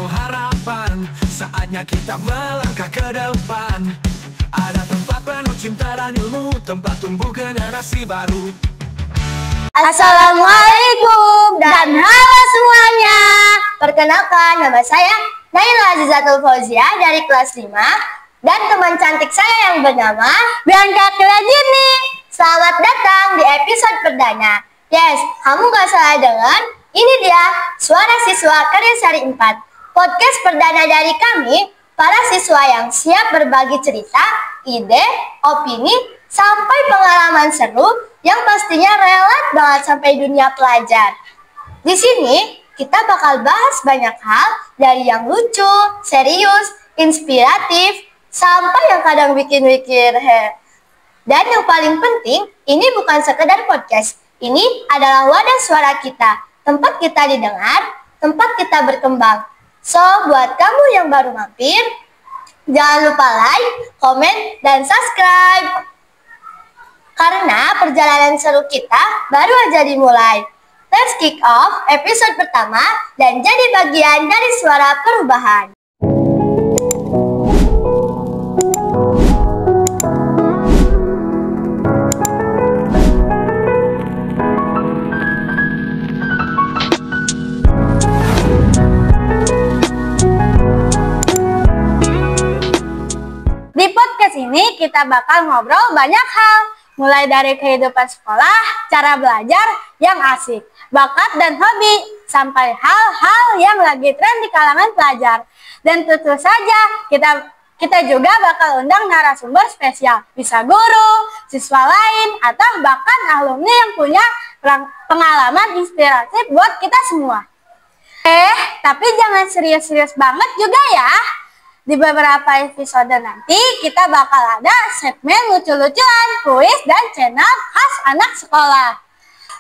penuh harapan. Saatnya kita melangkah ke depan. Ada tempat penuh cinta dan ilmu, tempat tumbuh generasi baru. Assalamualaikum dan halo semuanya. Perkenalkan, nama saya Naila Azizatul Fauzia dari kelas 5 dan teman cantik saya yang bernama Bianca Kelajini. Selamat datang di episode perdana. Yes, kamu gak salah dengar. Ini dia Suara Siswa Karyasari 4, podcast perdana dari kami, para siswa yang siap berbagi cerita, ide, opini, sampai pengalaman seru yang pastinya relate banget sampai dunia pelajar. Di sini kita bakal bahas banyak hal dari yang lucu, serius, inspiratif, sampai yang kadang bikin mikir. Dan yang paling penting, ini bukan sekedar podcast. Ini adalah wadah suara kita, tempat kita didengar, tempat kita berkembang. So, buat kamu yang baru mampir, jangan lupa like, komen, dan subscribe. Karena perjalanan seru kita baru aja dimulai. Let's kick off episode pertama dan jadi bagian dari Suara Perubahan. Di podcast ini kita bakal ngobrol banyak hal, mulai dari kehidupan sekolah, cara belajar yang asik, bakat dan hobi, sampai hal-hal yang lagi tren di kalangan pelajar. Dan tentu saja kita juga bakal undang narasumber spesial, bisa guru, siswa lain, atau bahkan alumni yang punya pengalaman inspiratif buat kita semua. Tapi jangan serius-serius banget juga ya. Di beberapa episode nanti kita bakal ada segmen lucu-lucuan, kuis, dan channel khas anak sekolah.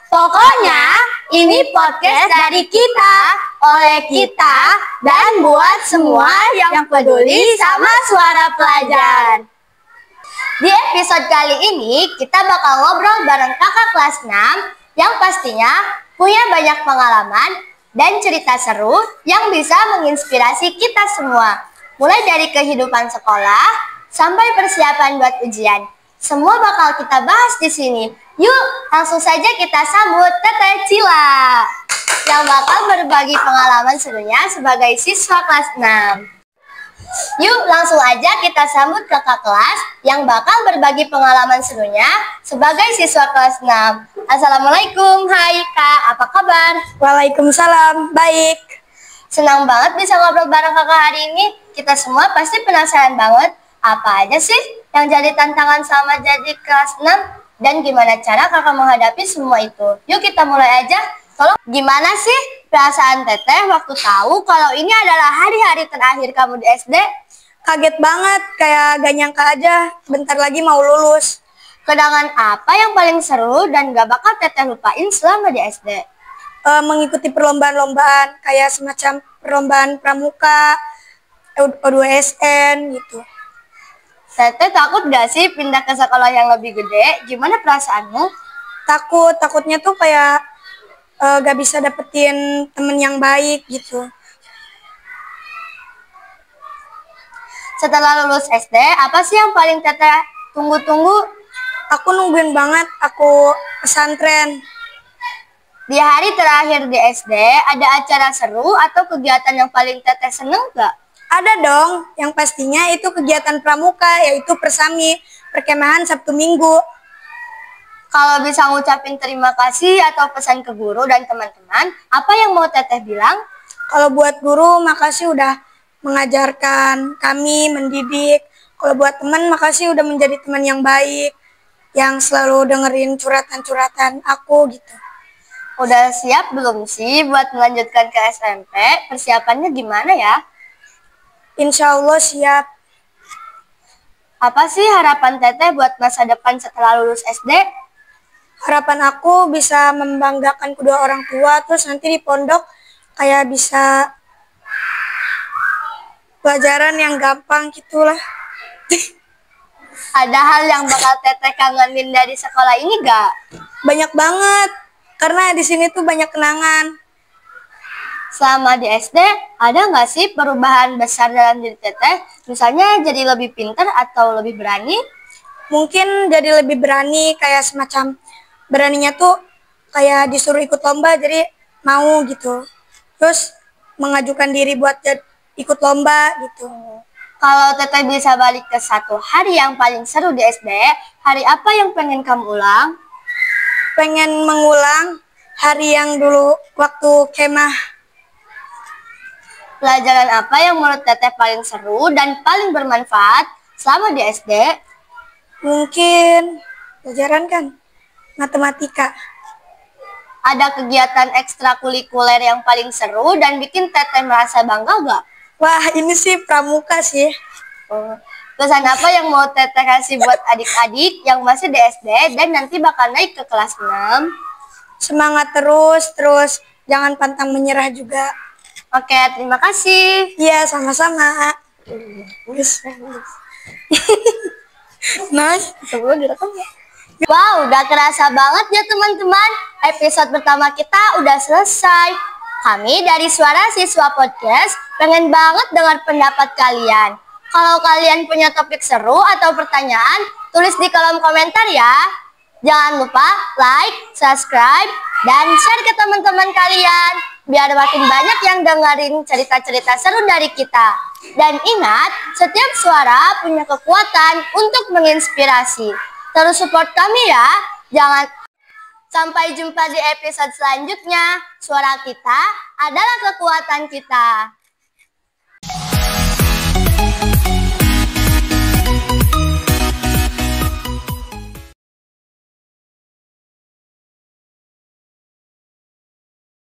Pokoknya ini podcast dari kita, oleh kita, dan buat semua yang peduli sama suara pelajar. Di episode kali ini kita bakal ngobrol bareng kakak kelas 6 yang pastinya punya banyak pengalaman dan cerita seru yang bisa menginspirasi kita semua. Mulai dari kehidupan sekolah sampai persiapan buat ujian. Semua bakal kita bahas di sini. Yuk, langsung saja kita sambut Teteh Cila yang bakal berbagi pengalaman serunya sebagai siswa kelas 6. Yuk, langsung aja kita sambut kakak kelas yang bakal berbagi pengalaman serunya sebagai siswa kelas 6. Assalamualaikum, hai Kak, apa kabar? Waalaikumsalam, baik. Senang banget bisa ngobrol bareng kakak hari ini. Kita semua pasti penasaran banget apa aja sih yang jadi tantangan sama jadi kelas 6 dan gimana cara kakak menghadapi semua itu. Yuk kita mulai aja. Tolong, gimana sih perasaan Teteh waktu tahu kalau ini adalah hari-hari terakhir kamu di SD? Kaget banget, kayak gak nyangka aja bentar lagi mau lulus. Kenangan apa yang paling seru dan gak bakal Teteh lupain selama di SD? Mengikuti perlombaan-lombaan kayak semacam perlombaan pramuka, O2SN gitu. Teteh takut gak sih pindah ke sekolah yang lebih gede? Gimana perasaanmu? Takutnya tuh kayak gak bisa dapetin temen yang baik gitu. Setelah lulus SD, apa sih yang paling Teteh tunggu-tunggu? Aku nungguin banget aku pesantren. Di hari terakhir di SD, ada acara seru atau kegiatan yang paling Teteh seneng gak? Ada dong, yang pastinya itu kegiatan pramuka, yaitu persami, perkemahan Sabtu Minggu. Kalau bisa ngucapin terima kasih atau pesan ke guru dan teman-teman, apa yang mau Teteh bilang? Kalau buat guru, makasih udah mengajarkan kami, mendidik. Kalau buat teman, makasih udah menjadi teman yang baik, yang selalu dengerin curhatan-curhatan aku gitu. Udah siap belum sih buat melanjutkan ke SMP? Persiapannya gimana ya? Insya Allah siap. Apa sih harapan Teteh buat masa depan setelah lulus SD? Harapan aku bisa membanggakan kedua orang tua, terus nanti di pondok kayak bisa pelajaran yang gampang gitulah. Ada hal yang bakal Teteh kangenin dari sekolah ini gak? Banyak banget, karena di sini tuh banyak kenangan. Selama di SD, ada nggak sih perubahan besar dalam diri Teteh? Misalnya jadi lebih pintar atau lebih berani? Mungkin jadi lebih berani, kayak semacam beraninya tuh kayak disuruh ikut lomba jadi mau gitu. Terus mengajukan diri buat ikut lomba gitu. Kalau Teteh bisa balik ke satu hari yang paling seru di SD, hari apa yang pengen kamu ulang? Pengen mengulang hari yang dulu waktu kemah. Pelajaran apa yang menurut Teteh paling seru dan paling bermanfaat selama di SD? Mungkin pelajaran kan matematika. Ada kegiatan ekstrakurikuler yang paling seru dan bikin Teteh merasa bangga gak? Wah, ini sih pramuka sih. Pesan apa yang mau Teteh kasih buat adik-adik yang masih di SD dan nanti bakal naik ke kelas 6? Semangat terus jangan pantang menyerah juga. Oke, terima kasih. Iya, sama-sama. Nice. Wow, udah kerasa banget ya teman-teman. Episode pertama kita udah selesai. Kami dari Suara Siswa Podcast pengen banget dengar pendapat kalian. Kalau kalian punya topik seru atau pertanyaan, tulis di kolom komentar ya. Jangan lupa like, subscribe, dan share ke teman-teman kalian. Biar makin banyak yang dengerin cerita-cerita seru dari kita. Dan ingat, setiap suara punya kekuatan untuk menginspirasi. Terus support kami ya. Sampai jumpa di episode selanjutnya. Suara kita adalah kekuatan kita.